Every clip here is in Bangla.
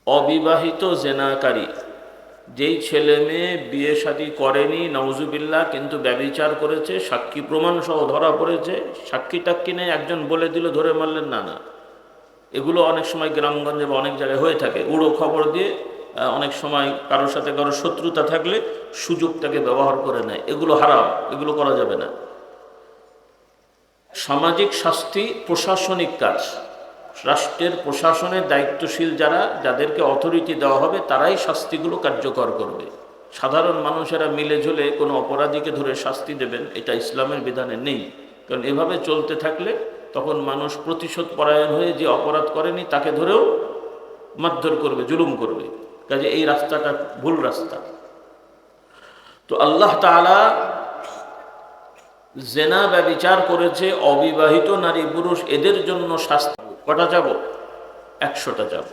অবিবাহিত জেনাকারী, যেই ছেলে মেয়ে বিয়ে শাদী করেনি নাউজুবিল্লাহ, কিন্তু ব্যভিচার করেছে, সাক্ষী প্রমাণ সহ ধরা পড়েছে, সাক্ষী টাক্ষী নেই, একজন বলে দিল ধরে মারলেন, না না, এগুলো অনেক সময় গ্রামগঞ্জে বা অনেক জায়গায় হয়ে থাকে। উড়ো খবর দিয়ে অনেক সময় কারোর সাথে কারোর শত্রুতা থাকলে সুযোগটাকে ব্যবহার করে নেয়, এগুলো হারাম, এগুলো করা যাবে না। সামাজিক শাস্তি প্রশাসনিক কাজ, রাষ্ট্রের প্রশাসনের দায়িত্বশীল যারা, যাদেরকে অথরিটি দেওয়া হবে, তারাই শাস্তিগুলো কার্যকর করবে। সাধারণ মানুষেরা মিলে ঝুলে কোনো অপরাধীকে ধরে শাস্তি দেবেন, এটা ইসলামের বিধানে নেই। কারণ এভাবে চলতে থাকলে তখন মানুষ প্রতিশোধ পরায়ণ হয়ে যে অপরাধ করেনি তাকে ধরেও মারধর করবে, জুলুম করবে। কাজে এই রাস্তাটা ভুল রাস্তা। তো আল্লাহ তাআলা জেনা ব্যভিচার করেছে অবিবাহিত নারী পুরুষ, এদের জন্য শাস্তি কটা যাব? 100টা যাব।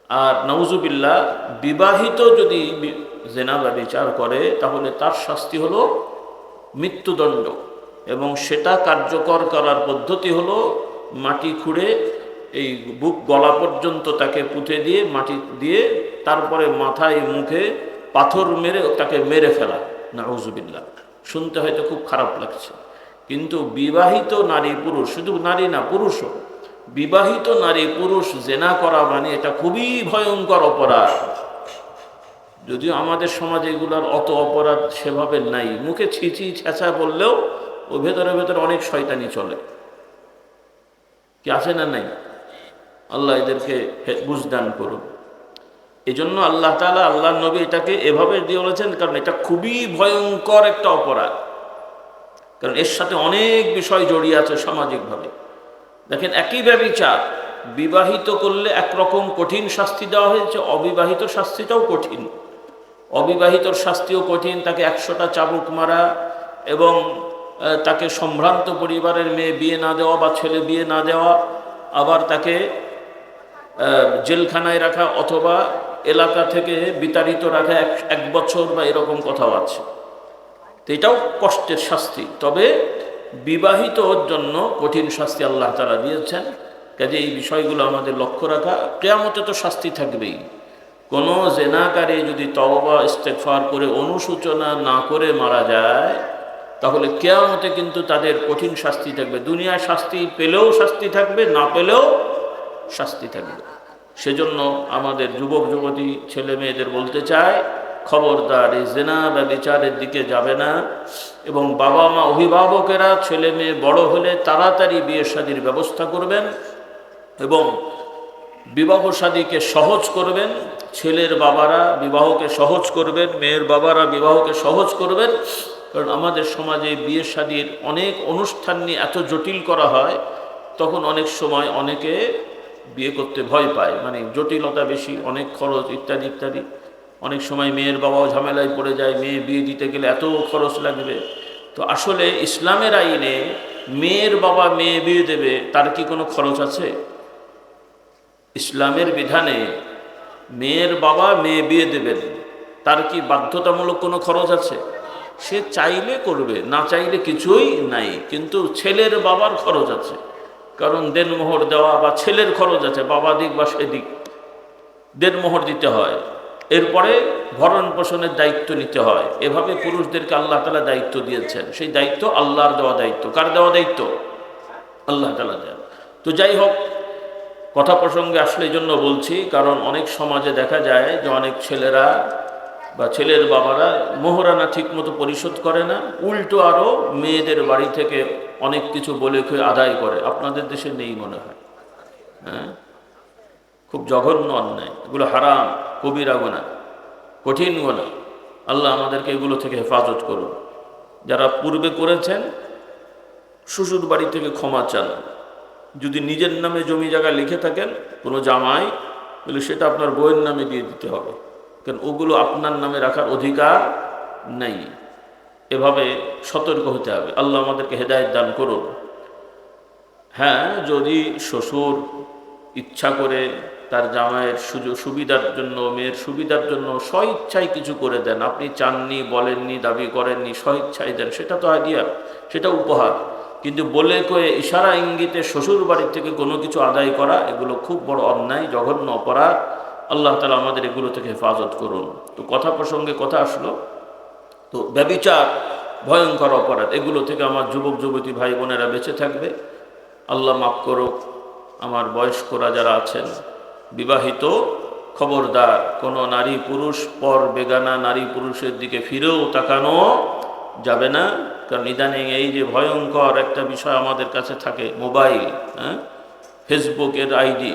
আর নাউজুবিল্লাহ, বিবাহিত যদি জেনা ব্যভিচার করে তাহলে তার শাস্তি হলো মৃত্যুদণ্ড, এবং সেটা কার্যকর করার পদ্ধতি হলো মাটি খুঁড়ে এই বুক গলা পর্যন্ত তাকে পুঁতে দিয়ে, মাটি দিয়ে, তারপরে মাথায় মুখে পাথর মেরে তাকে মেরে ফেলা। নাউজুবিল্লাহ, শুনতে হয়তো খুব খারাপ লাগছে, কিন্তু বিবাহিত নারী পুরুষ, শুধু নারী না পুরুষও, বিবাহিত নারী পুরুষ জেনা করা মানে এটা খুবই ভয়ঙ্কর অপরাধ। যদিও আমাদের সমাজে এগুলোর অত অপরাধ সেভাবে নাই, মুখে ছিচি ছেঁচা বললেও ও ভেতরে ভেতরে অনেক শয়তানি চলে, কি আছে না নাই? আল্লাহ এদেরকে বুঝদান করুন। এই জন্য আল্লাহ তাআলা, আল্লাহ নবী এটাকে এভাবে দিয়ে বলেছেন, কারণ এটা খুবই ভয়ঙ্কর একটা অপরাধ, কারণ এর সাথে অনেক বিষয় জড়িয়ে আছে সামাজিকভাবে। দেখেন, একই ব্যভিচার বিবাহিত করলে একরকম কঠিন শাস্তি দেওয়া হয়েছে, অবিবাহিত শাস্তিটাও কঠিন। অবিবাহিতর শাস্তিও কঠিন, তাকে 100টা চাবুক মারা, এবং তাকে সম্ভ্রান্ত পরিবারের মেয়ে বিয়ে না দেওয়া বা ছেলে বিয়ে না দেওয়া, আবার তাকে জেলখানায় রাখা অথবা এলাকা থেকে বিতাড়িত রাখা 1 বছর বা এরকম কথাও আছে। তো এটাও কষ্টের শাস্তি, তবে বিবাহিতর জন্য কঠিন শাস্তি আল্লাহ তাআলা দিয়েছেন। কাজে এই বিষয়গুলো আমাদের লক্ষ্য রাখা। কিয়ামতে তো শাস্তি থাকবেই। কোনো জেনাকারী যদি তওবা ইস্তেগফার করে অনুশোচনা না করে মারা যায়, তাহলে কিয়ামতে কিন্তু তাদের কঠিন শাস্তি থাকবে। দুনিয়ায় শাস্তি পেলেও শাস্তি থাকবে, না পেলেও শাস্তি থাকবে। সেজন্য আমাদের যুবক যুবতী ছেলে মেয়েদের বলতে চাই, খবরদার এই জেনা বা বিচারের দিকে যাবে না। এবং বাবা মা, অভিভাবকেরা ছেলে মেয়ে বড় হলে তাড়াতাড়ি বিয়ে শাদীর ব্যবস্থা করবেন এবং বিবাহ শাদীকে সহজ করবেন। ছেলের বাবারা বিবাহকে সহজ করবেন, মেয়ের বাবারা বিবাহকে সহজ করবেন। কারণ আমাদের সমাজে বিয়ে শাদীর অনেক অনুষ্ঠান নিয়ে এত জটিল করা হয়, তখন অনেক সময় অনেকে বিয়ে করতে ভয় পায়, মানে জটিলতা বেশি, অনেক খরচ ইত্যাদি ইত্যাদি। অনেক সময় মেয়ের বাবাও ঝামেলায় পড়ে যায়, মেয়ে বিয়ে দিতে গেলে এত খরচ লাগবে। তো আসলে ইসলামের আইনে মেয়ের বাবা মেয়ে বিয়ে দেবে, তার কি কোনো খরচ আছে? ইসলামের বিধানে মেয়ের বাবা মেয়ে বিয়ে দেবেন, তার কি বাধ্যতামূলক কোনো খরচ আছে? সে চাইলে করবে, না চাইলে কিছুই নাই। কিন্তু ছেলের বাবার খরচ আছে, কারণ দেনমোহর দেওয়া বা ছেলের খরচ আছে, বাবা দিক বা সেদিক দেনমোহর দিতে হয়। এরপরে ভরণ পোষণের দায়িত্ব নিতে হয়। এভাবে পুরুষদেরকে আল্লাহ তাআলা দায়িত্ব দিয়েছেন। সেই দায়িত্ব আল্লাহর দেওয়া দায়িত্ব। কার দেওয়া দায়িত্ব? আল্লাহ তাআলা দেন। তো যাই হোক, কথা প্রসঙ্গে আসলে এই জন্য বলছি, কারণ অনেক সমাজে দেখা যায় যে অনেক ছেলেরা বা ছেলের বাবারা মোহরানা ঠিক মতো পরিশোধ করে না, উল্টো আরও মেয়েদের বাড়ি থেকে অনেক কিছু বলে কয়ে আদায় করে। আপনাদের দেশে নেই মনে হয়? হ্যাঁ, খুব জঘন্য অন্যায়, এগুলো হারাম, কবিরা গুনাহ, কঠিন গুনাহ। আল্লাহ আমাদেরকে এগুলো থেকে হেফাজত করুন। যারা পূর্বে করেছেন, শ্বশুর বাড়ি থেকে ক্ষমা চান। যদি নিজের নামে জমি জায়গা লিখে থাকেন কোনো জামাই, বলে সেটা আপনার বউয়ের নামে দিয়ে দিতে হবে, কারণ ওগুলো আপনার নামে রাখার অধিকার নেই। এভাবে সতর্ক হতে হবে। আল্লাহ আমাদেরকে হেদায়েত দান করুন। হ্যাঁ, যদি শ্বশুর ইচ্ছা করে তার জামাইয়ের সুবিধার জন্য, মেয়ের সুবিধার জন্য স্বইচ্ছায় কিছু করে দেন, আপনি চাননি, বলেননি, দাবি করেননি, স্বইচ্ছায় দেন, সেটা তো হাদিয়া, সেটা উপহার। কিন্তু বলে কয়ে ইশারা ইঙ্গিতে শ্বশুর বাড়ি থেকে কোনো কিছু আদায় করা, এগুলো খুব বড় অন্যায়, জঘন্য অপরাধ। আল্লাহ তাআলা আমাদের এগুলো থেকে হেফাজত করুন। তো কথা প্রসঙ্গে কথা আসলো, তো ব্যভিচার ভয়ঙ্কর অপরাধ, এগুলো থেকে আমার যুবক যুবতী ভাই বোনেরা বেঁচে থাকবে। আল্লাহ মাফ করুক। আমার বয়স্করা যারা আছেন বিবাহিত, খবরদার কোনো নারী পুরুষ পর বেগানা নারী পুরুষের দিকে ফিরেও তাকানো যাবে না। কারণ ইদানিং এই যে ভয়ঙ্কর একটা বিষয় আমাদের কাছে থাকে, মোবাইল, হ্যাঁ, ফেসবুকের আইডি,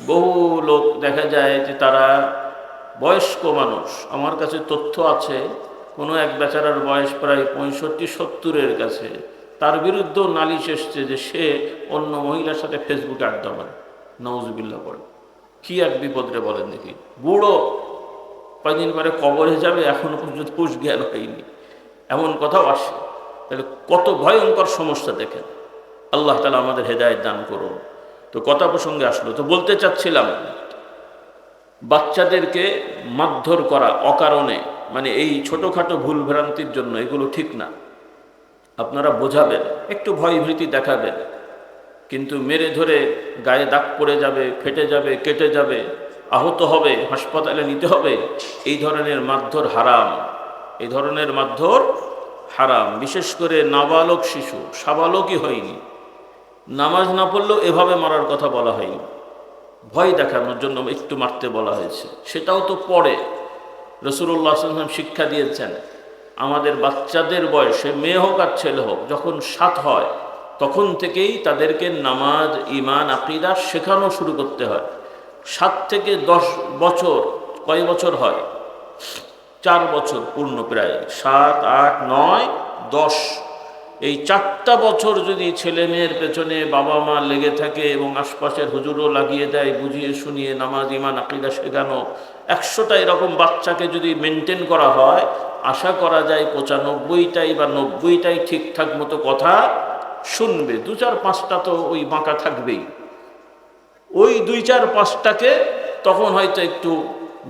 বহু লোক দেখা যায় যে তারা বয়স্ক মানুষ, আমার কাছে তথ্য আছে কোনো এক বেচারার বয়স প্রায় 65-70-এর কাছে, তার বিরুদ্ধেও নালিশ এসছে যে সে অন্য মহিলার সাথে ফেসবুকে আড্ডা মারে। নাউজুবিল্লাহ পড়ে কি এক বিপদরে বলেন দেখি। বুড়ো, কয়দিন পরে কবরে যাবে, এখনো পর্যন্ত হুঁশ জ্ঞান হয়নি, এমন কথাও আসে। তাহলে কত ভয়ঙ্কর সমস্যা দেখেন। আল্লাহ তাআলা আমাদের হেদায়েত দান করুন। তো কথা প্রসঙ্গে আসলো, তো বলতে চাচ্ছিলাম বাচ্চাদেরকে মারধর করা অকারণে, মানে এই ছোটোখাটো ভুল ভ্রান্তির জন্য, এগুলো ঠিক না। আপনারা বোঝাবেন, একটু ভয় ভীতি দেখাবেন, কিন্তু মেরে ধরে গায়ে দাগ পড়ে যাবে, ফেটে যাবে, কেটে যাবে, আহত হবে, হাসপাতালে নিতে হবে, এই ধরনের মারধর হারাম। এই ধরনের মারধর হারাম। বিশেষ করে নাবালক শিশু, সাবালকই হয়নি, নামাজ না পড়লেও এভাবে মারার কথা বলা হয়নি, ভয় দেখানোর জন্য একটু মারতে বলা হয়েছে। সেটাও তো পড়ে রাসূলুল্লাহ সাল্লাল্লাহু আলাইহি ওয়াসাল্লাম শিক্ষা দিয়েছেন আমাদের বাচ্চাদের বয়সে, মেয়ে হোক আর ছেলে হোক, যখন 7 হয় তখন থেকেই তাদেরকে নামাজ, ঈমান, আকীদা শেখানো শুরু করতে হয়। 7 থেকে 10 বছর, কয় বছর হয়? 4 বছর পূর্ণ প্রায়, 7, 8, 9, 10, এই 4টা বছর যদি ছেলে মেয়ের পেছনে বাবা মা লেগে থাকে এবং আশপাশের হুজুরও লাগিয়ে দেয় বুঝিয়ে শুনিয়ে নামাজ, ঈমান, আকীদা শেখানো, 100টা এরকম বাচ্চাকে যদি মেনটেন করা হয়, আশা করা যায় 95টাই বা 90টাই ঠিকঠাক মতো কথা শুনবে। 2-4-5টা তো ওই বাঁকা থাকবেই। ওই 2-4-5টাকে তখন হয়তো একটু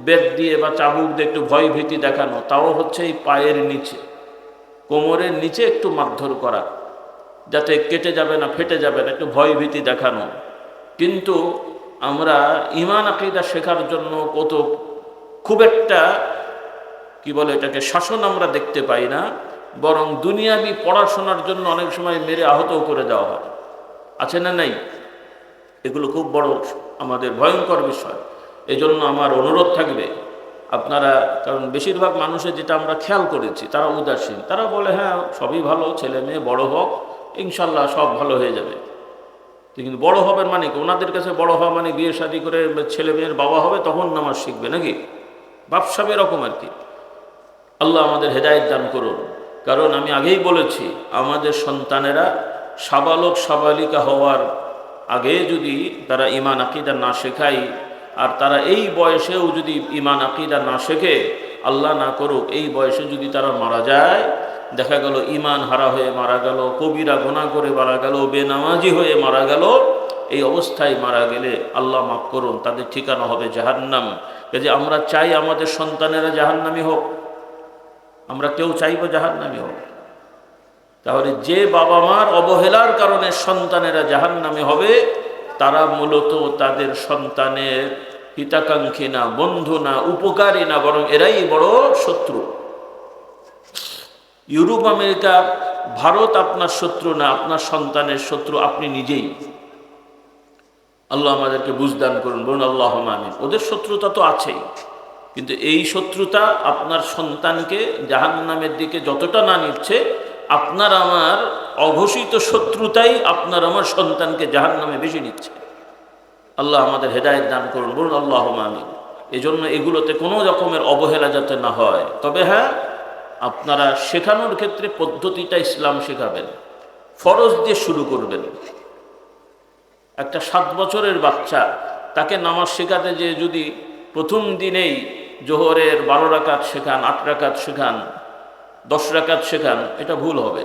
বেত দিয়ে বা চাবুক দিয়ে একটু ভয় ভীতি দেখানো, তাও হচ্ছে এই পায়ের নিচে, কোমরের নিচে একটু মারধর করা, যাতে কেটে যাবে না, ফেটে যাবে না, একটু ভয় ভীতি দেখানো। কিন্তু আমরা ঈমান আকীদা শেখার জন্য খুব একটা কি বলে এটাকে শাসন আমরা দেখতে পাই না, বরং দুনিয়াবি পড়াশোনার জন্য অনেক সময় মেরে আহতও করে দেওয়া হয়। আছে না নাই? এগুলো খুব বড় আমাদের ভয়ঙ্কর বিষয়। এজন্য আমার অনুরোধ থাকবে আপনারা, কারণ বেশিরভাগ মানুষের যেটা আমরা খেয়াল করেছি, তারা উদাসীন, তারা বলে হ্যাঁ সবই ভালো, ছেলে মেয়ে বড় হোক, ইনশাল্লাহ সব ভালো হয়ে যাবে। কিন্তু বড় হবেন মানে কি? ওনাদের কাছে বড় হওয়া মানে বিয়ে শাদী করে ছেলে মেয়ের বাবা হবে, তখন নামাজ শিখবে নাকি? বাপসাব এরকম আর কি। আল্লাহ আমাদের হেদায়েত দান করুন। কারণ আমি আগেই বলেছি, আমাদের সন্তানেরা সাবালক সাবালিকা হওয়ার আগে যদি তারা ঈমান আকীদা না শেখায়, আর তারা এই বয়সেও যদি ঈমান আকীদা না শেখে, আল্লাহ না করুক এই বয়সে যদি তারা মারা যায়, দেখা গেল ঈমান হারা হয়ে মারা গেল, কবিরা গুনাহ করে মারা গেল, বেনামাজি হয়ে মারা গেল, এই অবস্থায় মারা গেলে আল্লাহ মাফ করুন তাদের ঠিকানা হবে জাহান্নাম। কাজে আমরা চাই আমাদের সন্তানেরা জাহান্নামী হোক? আমরা কেউ চাইব জাহান্নামী হোক? তাহলে যে বাবা মার অবহেলার কারণে সন্তানেরা জাহান্নামী হবে, তারা মূলত তাদের সন্তানের হিতাকাঙ্ক্ষী না, বন্ধু না, উপকারী না, বরং এরাই বড় শত্রু। ইউরোপ, আমেরিকা, ভারত আপনার শত্রু না, আপনার সন্তানের শত্রু আপনি নিজেই। আল্লাহ আমাদেরকে বুঝদান করুন, বলুন আল্লাহুম্মা আমিন। ওদের শত্রুতা তো আছেই, কিন্তু এই শত্রুতা আপনার সন্তানকে জাহান্নামের দিকে যতটা না নিচ্ছে, আপনার আমার অঘোষিত শত্রুতাই আপনার আমার সন্তানকে জাহান্নামে বেশি নিচ্ছে। আল্লাহ আমাদের হেদায়েত দান করুন, বলুন আল্লাহুম্মা আমিন। এজন্য এগুলোতে কোনো রকমের অবহেলা যাতে না হয়। তবে হ্যাঁ, আপনারা শেখানোর ক্ষেত্রে পদ্ধতিটা ইসলাম শেখাবেন, ফরজ দিয়ে শুরু করবেন। একটা 7 বছরের বাচ্চা, তাকে নামাজ শেখাতে যে যদি প্রথম দিনেই জোহরের 12 রাকাত শেখান, 8 রাকাত শেখান, 10 রাকাত শেখান, এটা ভুল হবে।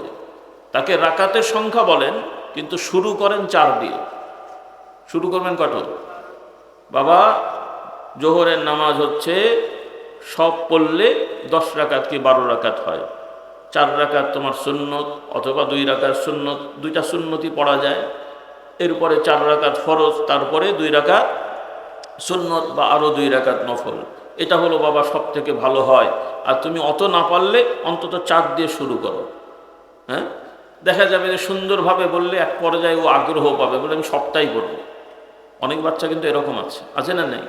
তাকে রাকাতের সংখ্যা বলেন, কিন্তু শুরু করেন 4 দিয়ে। শুরু করবেন কত? বাবা জোহরের নামাজ হচ্ছে সব পড়লে 10 রাকাত কি 12 রাকাত হয়, 4 রাকাত তোমার সুন্নত অথবা 2 রাকাত সুন্নত, 2টা সুন্নতি পড়া যায়, এরপরে 4 রাকাত ফরজ, তারপরে 2 রাকাত সুন্নত বা আরও 2 রাকাত নফল, এটা হলো বাবা সব থেকে ভালো হয়। আর তুমি অত না পারলে অন্তত 4 দিয়ে শুরু করো। হ্যাঁ, দেখা যাবে যে সুন্দরভাবে বললে এক পর্যায়ে ও আগ্রহ পাবে, বলে আমি সবটাই করবো। অনেক বাচ্চা কিন্তু এরকম আছে না নেই?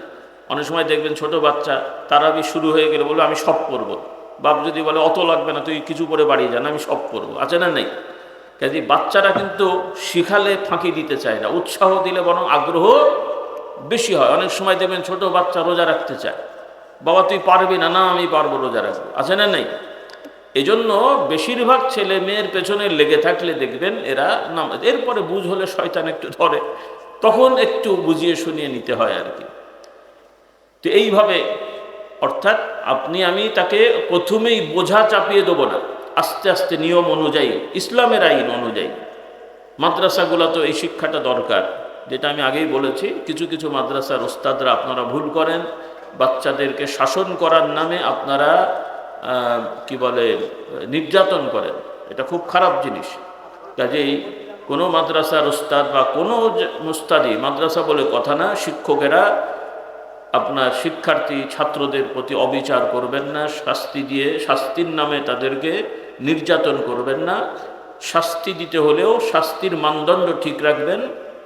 অনেক সময় দেখবেন ছোট বাচ্চা তারাবি শুরু হয়ে গেলে বলবে আমি সব পড়বো। বাপ যদি বলে অত লাগবে না, তুই কিছু করে বাড়ি যান, আমি সব পড়বো। আছে না নেই? কাজে বাচ্চারা কিন্তু শিখালে ফাঁকি দিতে চায় না, উৎসাহ দিলে বরং আগ্রহ বেশি হয়। অনেক সময় দেখবেন ছোট বাচ্চা রোজা রাখতে চায়, বাবা তুই পারবি না, না আমি পারবো, রোজা রাখবো। আছে না নেই? এই জন্য বেশিরভাগ ছেলে মেয়ের পেছনে লেগে থাকলে দেখবেন এরা নামাজ, এরপরে বুঝ হলে শয়তান একটু ধরে, তখন একটু বুঝিয়ে শুনিয়ে নিতে হয় আর কি। তো এইভাবে অর্থাৎ আপনি আমি তাকে প্রথমেই বোঝা চাপিয়ে দেবো না, আস্তে আস্তে নিয়ম অনুযায়ী, ইসলামের আইন অনুযায়ী। মাদ্রাসাগুলো তো এই শিক্ষাটা দরকার, যেটা আমি আগেই বলেছি। কিছু কিছু মাদ্রাসার ওস্তাদরা আপনারা ভুল করেন, বাচ্চাদেরকে শাসন করার নামে আপনারা কি বলে নির্যাতন করেন, এটা খুব খারাপ জিনিস। কাজেই কোনো মাদ্রাসার ওস্তাদ বা কোনো মুস্তাদি, মাদ্রাসা বলে কথা না, শিক্ষকেরা আপনার শিক্ষার্থী ছাত্রদের প্রতি অবিচার করবেন না, শাস্তি দিয়ে শাস্তির নামে তাদেরকে নির্যাতন করবেন না। শাস্তি দিতে হলেও শাস্তির মানদণ্ড ঠিক রাখবেন,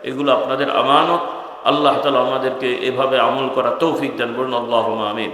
এগুলো আপনাদের আমানত। আল্লাহ তাআলা আমাদেরকে এভাবে আমল করা তৌফিক দান করুন। আল্লাহুম্মা আমিন।